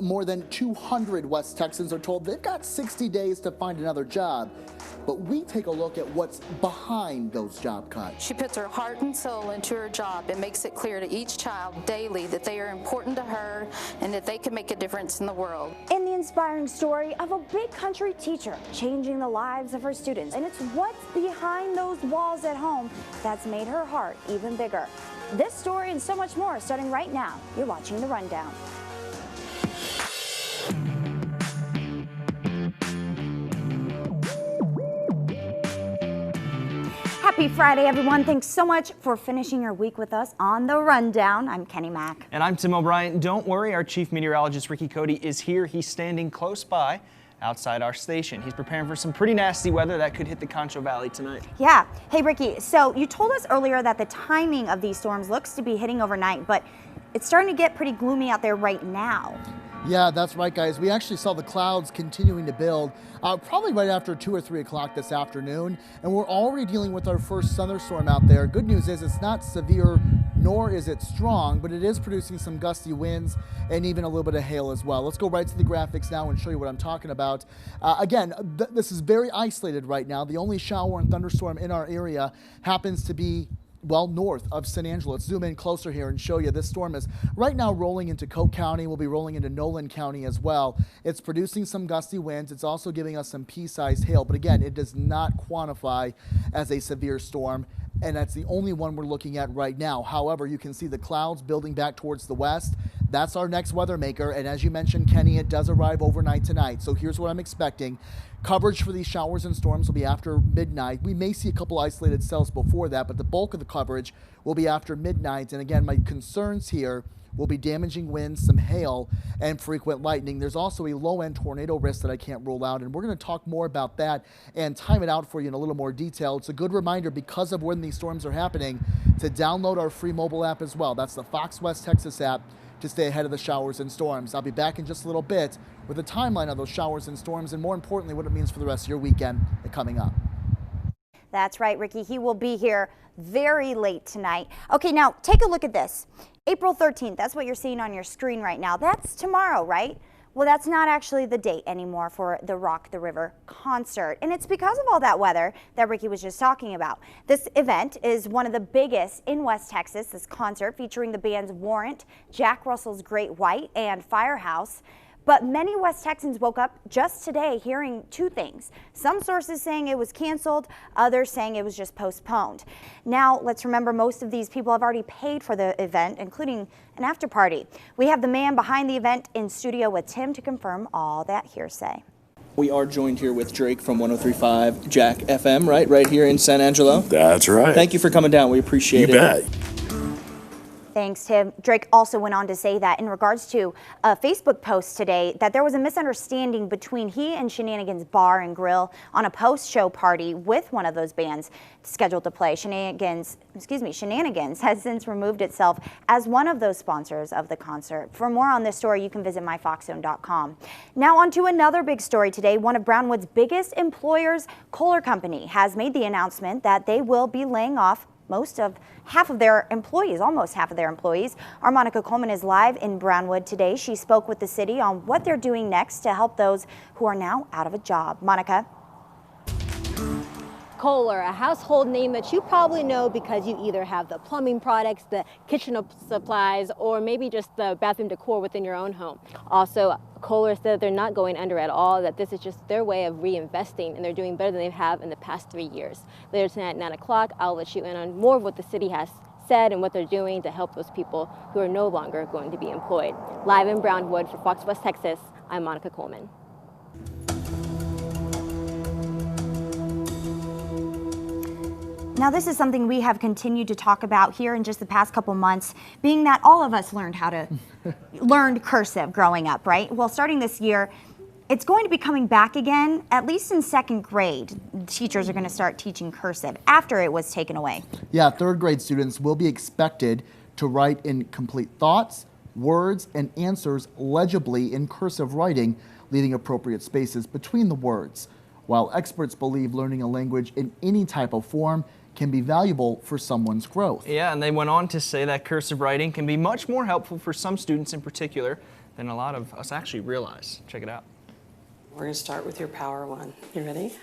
more than 200 West Texans are told they've got 60 days to find another job. But we take a look at what's behind those job cuts. She puts her heart and soul into her job and makes it clear to each child daily that they are important to her and that they can make a difference in the world. In the inspiring story of a big country teacher changing the lives of her students. And it's what's behind those walls at home that's made her heart even bigger. This story and so much more starting right now. You're watching The Rundown. Happy Friday, everyone. Thanks so much for finishing your week with us on The Rundown. I'm Keni Mac. And I'm Tim O'Brien. Don't worry, our chief meteorologist, Ricky Cody, is here. He's standing close by outside our station. He's preparing for some pretty nasty weather that could hit the Concho Valley tonight. Yeah. Hey, Ricky, so you told us earlier that the timing of these storms looks to be hitting overnight, but it's starting to get pretty gloomy out there right now. Yeah, that's right, guys. We actually saw the clouds continuing to build probably right after 2 or 3 o'clock this afternoon, and we're already dealing with our first thunderstorm out there. Good news is it's not severe, nor is it strong, but it is producing some gusty winds and even a little bit of hail as well. Let's go right to the graphics now and show you what I'm talking about. Again, this is very isolated right now. The only shower and thunderstorm in our area happens to be well north of San Angelo. Let's zoom in closer here and show you this storm is right now rolling into Coke County. We'll be rolling into Nolan County as well. It's producing some gusty winds. It's also giving us some pea-sized hail, but again, it does not quantify as a severe storm, and that's the only one we're looking at right now. However, you can see the clouds building back towards the west. That's our next weather maker, and as you mentioned, Kenny, it does arrive overnight tonight. So here's what I'm expecting. Coverage for these showers and storms will be after midnight. We may see a couple isolated cells before that, but the bulk of the coverage will be after midnight. And again, my concerns here will be damaging winds, some hail, and frequent lightning. There's also a low-end tornado risk that I can't rule out, and we're going to talk more about that and time it out for you in a little more detail. It's a good reminder, because of when these storms are happening, to download our free mobile app as well. That's the Fox West Texas app to stay ahead of the showers and storms. I'll be back in just a little bit with a timeline of those showers and storms, and more importantly, what it means for the rest of your weekend coming up. That's right, Ricky. He will be here very late tonight. Okay, now take a look at this. April 13th, that's what you're seeing on your screen right now. That's tomorrow, right? Well, that's not actually the date anymore for the Rock the River concert. And it's because of all that weather that Ricky was just talking about. This event is one of the biggest in West Texas, this concert featuring the bands Warrant, Jack Russell's Great White, and Firehouse. But many West Texans woke up just today hearing two things. Some sources saying it was canceled, others saying it was just postponed. Now, let's remember, most of these people have already paid for the event, including an after party. We have the man behind the event in studio with Tim to confirm all that hearsay. We are joined here with Drake from 103.5 Jack FM, right here in San Angelo. That's right. Thank you for coming down. We appreciate it. You bet. Thanks, Tim. Drake also went on to say that in regards to a Facebook post today, that there was a misunderstanding between he and Shenanigans Bar and Grill on a post-show party with one of those bands scheduled to play. Shenanigans has since removed itself as one of those sponsors of the concert. For more on this story, you can visit myfoxzone.com. Now on to another big story today. One of Brownwood's biggest employers, Kohler Company, has made the announcement that they will be laying off almost half of their employees. Our Monica Coleman is live in Brownwood today. She spoke with the city on what they're doing next to help those who are now out of a job. Monica. Kohler, a household name that you probably know because you either have the plumbing products, the kitchen supplies, or maybe just the bathroom decor within your own home. Also, Kohler said they're not going under at all, that this is just their way of reinvesting, and they're doing better than they have in the past 3 years. Later tonight at 9 o'clock, I'll let you in on more of what the city has said and what they're doing to help those people who are no longer going to be employed. Live in Brownwood for Fox West Texas, I'm Monica Coleman. Now, this is something we have continued to talk about here in just the past couple months, being that all of us learned how to learn cursive growing up, right? Well, starting this year, it's going to be coming back again, at least in second grade. Teachers are going to start teaching cursive after it was taken away. Yeah, third grade students will be expected to write in complete thoughts, words, and answers legibly in cursive writing, leaving appropriate spaces between the words. While experts believe learning a language in any type of form can be valuable for someone's growth. Yeah, and they went on to say that cursive writing can be much more helpful for some students in particular than a lot of us actually realize. Check it out. We're going to start with your power one. You ready?